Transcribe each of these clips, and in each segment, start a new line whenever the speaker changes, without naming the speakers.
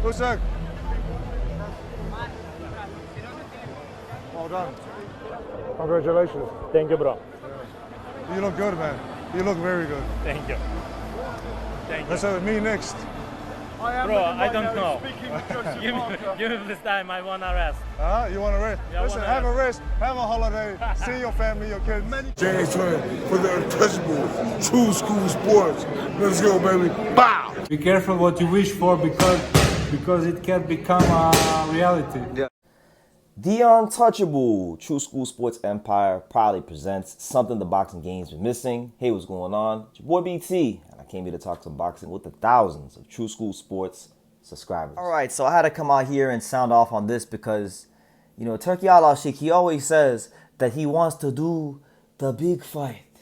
Usyk. Well done. Congratulations.
Thank you, bro.
You look good, man. You look very good.
Thank you. Thank you.
Let's have me next.
Bro, I don't know. give me this time. I want to rest.
You want to rest?
Yeah,
Listen, have a rest. Have a holiday. See your family, your kids.
James Hunt for the untouchable True School Sports. Let's go, baby. Bow!
Be careful what you wish for because it can become a reality.
Yeah. The Untouchable True School Sports Empire proudly presents something the boxing game's been missing. Hey, what's going on? It's your boy BT, and I came here to talk some boxing with the thousands of True School Sports subscribers. All right, so I had to come out here and sound off on this because, you know, Turki Usyk, he always says that he wants to do the big fight.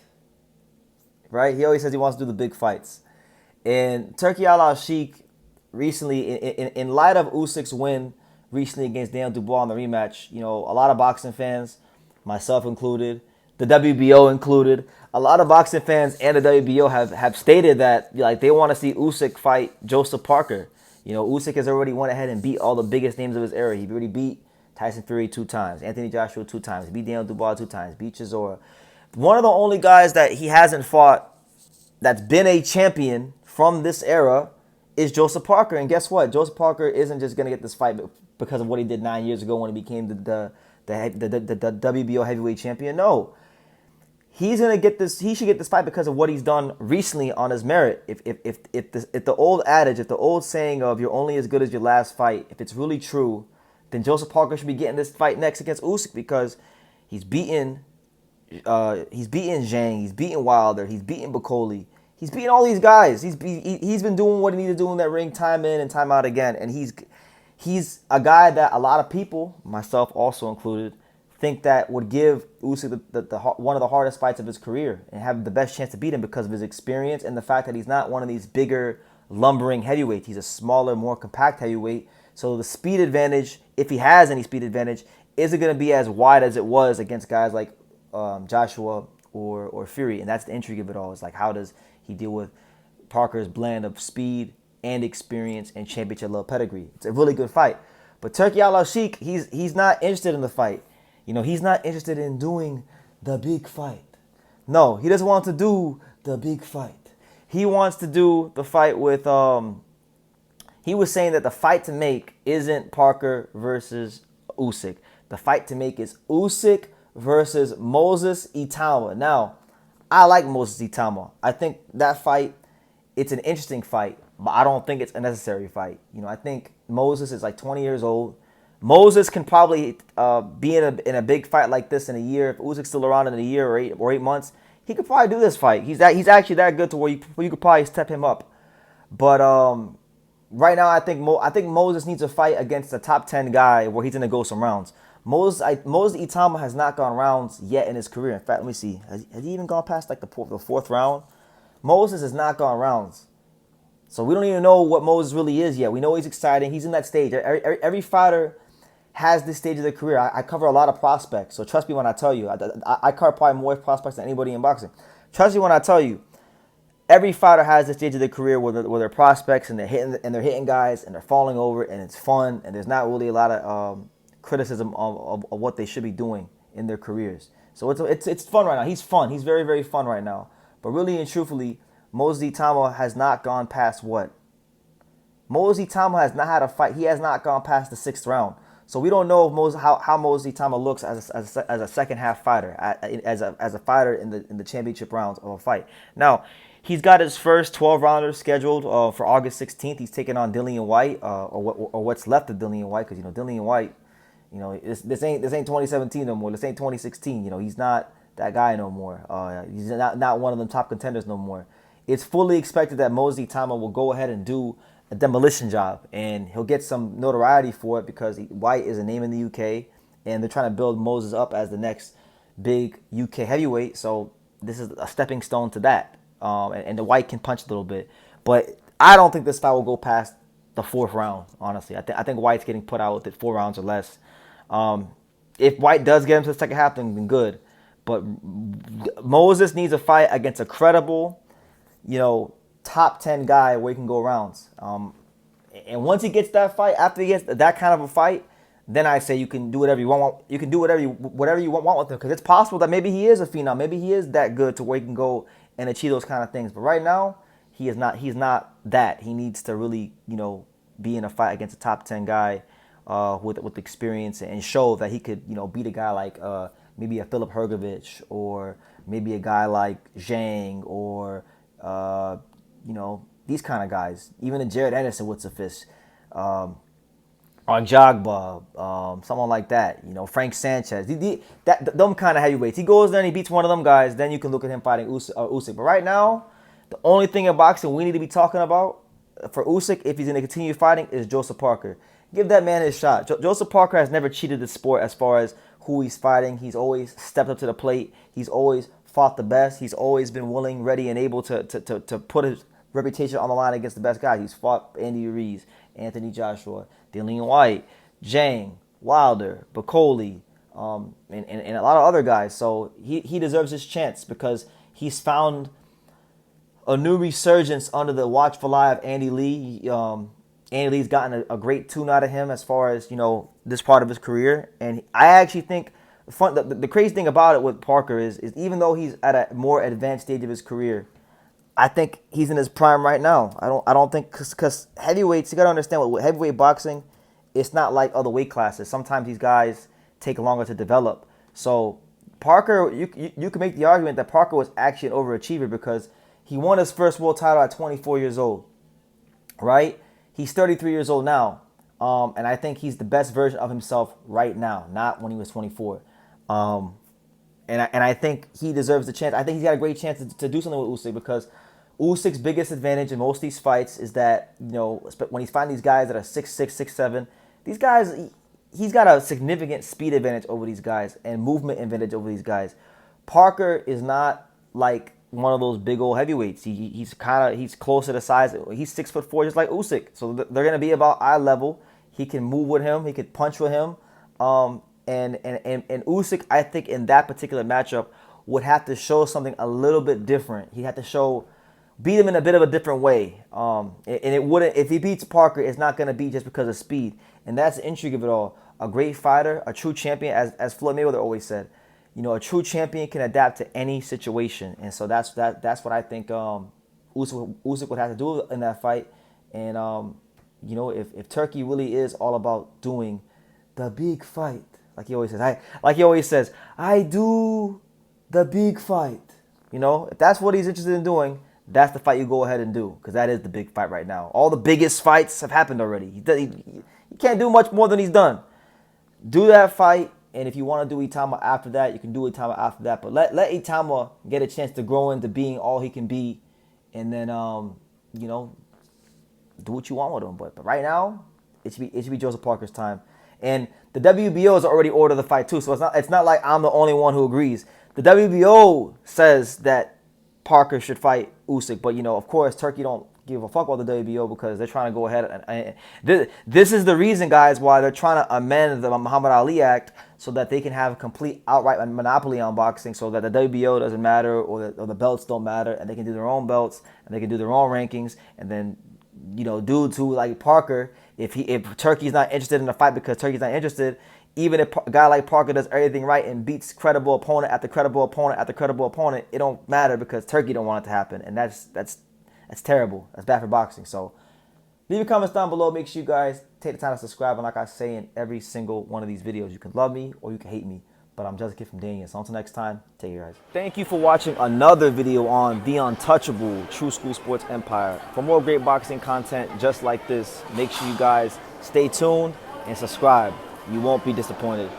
Right? He always says he wants to do the big fights. And Turki Usyk recently, in light of Usyk's win recently against Daniel Dubois in the rematch, you know, a lot of boxing fans, myself included, the WBO included, a lot of boxing fans and the WBO have stated that like they want to see Usyk fight Joseph Parker. You know, Usyk has already went ahead and beat all the biggest names of his era. He already beat Tyson Fury 2 times, Anthony Joshua 2 times, beat Daniel Dubois 2 times, beat Chisora. One of the only guys that he hasn't fought that's been a champion from this era is Joseph Parker. And guess what? Joseph Parker isn't just going to get this fight because of what he did 9 years ago when he became the WBO heavyweight champion. No. He's going to get this. He should get this fight because of what he's done recently on his merit. If the old adage, if the old saying of you're only as good as your last fight, if it's really true, then Joseph Parker should be getting this fight next against Usyk because he's beaten Zhang, he's beaten Wilder, he's beaten Bacoli. He's beating all these guys. He's been doing what he needed to do in that ring time in and time out again. And he's a guy that a lot of people, myself also included, think that would give Usyk the one of the hardest fights of his career and have the best chance to beat him because of his experience and the fact that he's not one of these bigger, lumbering heavyweights. He's a smaller, more compact heavyweight. So the speed advantage, if he has any speed advantage, isn't going to be as wide as it was against guys like Joshua or Fury. And that's the intrigue of it all. It's like, how does he deal with Parker's blend of speed and experience and championship level pedigree? It's a really good fight. But Turki Usyk, he's not interested in the fight. You know, he's not interested in doing the big fight. No, he doesn't want to do the big fight. He wants to do the fight with he was saying that the fight to make isn't Parker versus Usyk. The fight to make is Usyk versus Moses Itauma. Now, I like Moses Itauma. I think that fight, it's an interesting fight, but I don't think it's a necessary fight. You know, I think Moses is like 20 years old. Moses can probably be in a big fight like this in a year. If Usyk's still around in a year or 8 months, he could probably do this fight. He's actually that good to where you could probably step him up. But right now, I think Moses needs a fight against a top 10 guy where he's gonna go some rounds. Moses Itauma has not gone rounds yet in his career. In fact, let me see. Has he even gone past like the fourth round? Moses has not gone rounds. So we don't even know what Moses really is yet. We know he's exciting. He's in that stage. Every fighter has this stage of their career. I cover a lot of prospects. So trust me when I tell you. I cover probably more prospects than anybody in boxing. Trust me when I tell you. Every fighter has this stage of their career where they're prospects and they're hitting guys and they're falling over and it's fun and there's not really a lot of criticism of what they should be doing in their careers. So it's fun right now. He's fun. He's very, very fun right now. But really and truthfully, Moses Itauma has not gone past what? Moses Itauma has not had a fight. He has not gone past the 6th round. So we don't know if how Moses Itauma looks as a second half fighter, as a fighter in the championship rounds of a fight. Now, he's got his first 12-rounder scheduled for August 16th. He's taking on Dillian White, or what's left of Dillian White, because you know Dillian White. You know, this ain't 2017 no more. This ain't 2016. You know, he's not that guy no more. He's not one of them top contenders no more. It's fully expected that Moses Itauma will go ahead and do a demolition job, and he'll get some notoriety for it because White is a name in the UK, and they're trying to build Moses up as the next big UK heavyweight. So this is a stepping stone to that. And the White can punch a little bit, but I don't think this fight will go past the 4th round. Honestly, I think White's getting put out with it 4 rounds or less. If White does get him to the second half, then good. But Moses needs a fight against a credible, you know, top 10 guy where he can go rounds. And once he gets that fight, after he gets that kind of a fight, then I say you can do whatever you want. You can do whatever you want with him, because it's possible that maybe he is a phenom. Maybe he is that good to where he can go and achieve those kind of things. But right now, he is not. He's not that. He needs to really, be in a fight against a top 10 guy with experience and show that he could, beat a guy like maybe a Filip Hrgovic, or maybe a guy like Zhang, or these kind of guys. Even a Jared Anderson with suffice. On Jagba, someone like that, Frank Sanchez, them kind of heavyweights. He goes there and he beats one of them guys, then you can look at him fighting Usyk. But right now, the only thing in boxing we need to be talking about for Usyk, if he's going to continue fighting, is Joseph Parker. Give that man his shot. Joseph Parker has never cheated the sport as far as who he's fighting. He's always stepped up to the plate. He's always fought the best. He's always been willing, ready, and able to put his reputation on the line against the best guys. He's fought Andy Ruiz, Anthony Joshua, Dillian White, Zhang, Wilder, Bacoli, and a lot of other guys. So he deserves his chance because he's found a new resurgence under the watchful eye of Andy Lee. Andy Lee's gotten a great tune out of him as far as, this part of his career. And I actually think the crazy thing about it with Parker is even though he's at a more advanced stage of his career, I think he's in his prime right now. I don't think, because heavyweights, you got to understand, with heavyweight boxing, it's not like other weight classes. Sometimes these guys take longer to develop. So Parker, you can make the argument that Parker was actually an overachiever because he won his first world title at 24 years old, right? He's 33 years old now, and I think he's the best version of himself right now, not when he was 24. And I think he deserves the chance. I think he's got a great chance to do something with Usyk, because Usyk's biggest advantage in most of these fights is that, when he's fighting these guys that are 6'6", 6'7", these guys, he's got a significant speed advantage over these guys and movement advantage over these guys. Parker is not like one of those big old heavyweights. He's closer to size. He's 6'4", just like Usyk. So they're gonna be about eye level. He can move with him. He could punch with him. And Usyk, I think in that particular matchup, would have to show something a little bit different. He'd have to beat him in a bit of a different way. And it wouldn't, if he beats Parker, it's not gonna be just because of speed. And that's the intrigue of it all. A great fighter, a true champion, as Floyd Mayweather always said. A true champion can adapt to any situation, and so that's what I think Usyk would have to do in that fight. And if Turkey really is all about doing the big fight, like he always says, I do the big fight. If that's what he's interested in doing, that's the fight you go ahead and do, because that is the big fight right now. All the biggest fights have happened already. He can't do much more than he's done. Do that fight. And if you want to do Itauma after that, you can do Itauma after that. But let Itauma get a chance to grow into being all he can be. And then, do what you want with him. But right now, it should be Joseph Parker's time. And the WBO has already ordered the fight too. So it's not like I'm the only one who agrees. The WBO says that Parker should fight Usyk. But, of course, Turkey don't give a fuck about the WBO because they're trying to go ahead. And this is the reason, guys, why they're trying to amend the Muhammad Ali Act, so that they can have a complete outright monopoly on boxing, so that the WBO doesn't matter, or the belts don't matter, and they can do their own belts, and they can do their own rankings. And then, dudes who like Parker, if Turkey's not interested in the fight because Turkey's not interested, even if a guy like Parker does everything right and beats credible opponent after credible opponent after credible opponent, it don't matter because Turkey don't want it to happen. And that's terrible. That's bad for boxing. So leave your comments down below. Make sure you guys take the time to subscribe. And like I say in every single one of these videos, you can love me or you can hate me. But I'm just a kid from Daniel. So until next time, take care, guys. Thank you for watching another video on the untouchable True School Sports Empire. For more great boxing content just like this, make sure you guys stay tuned and subscribe. You won't be disappointed.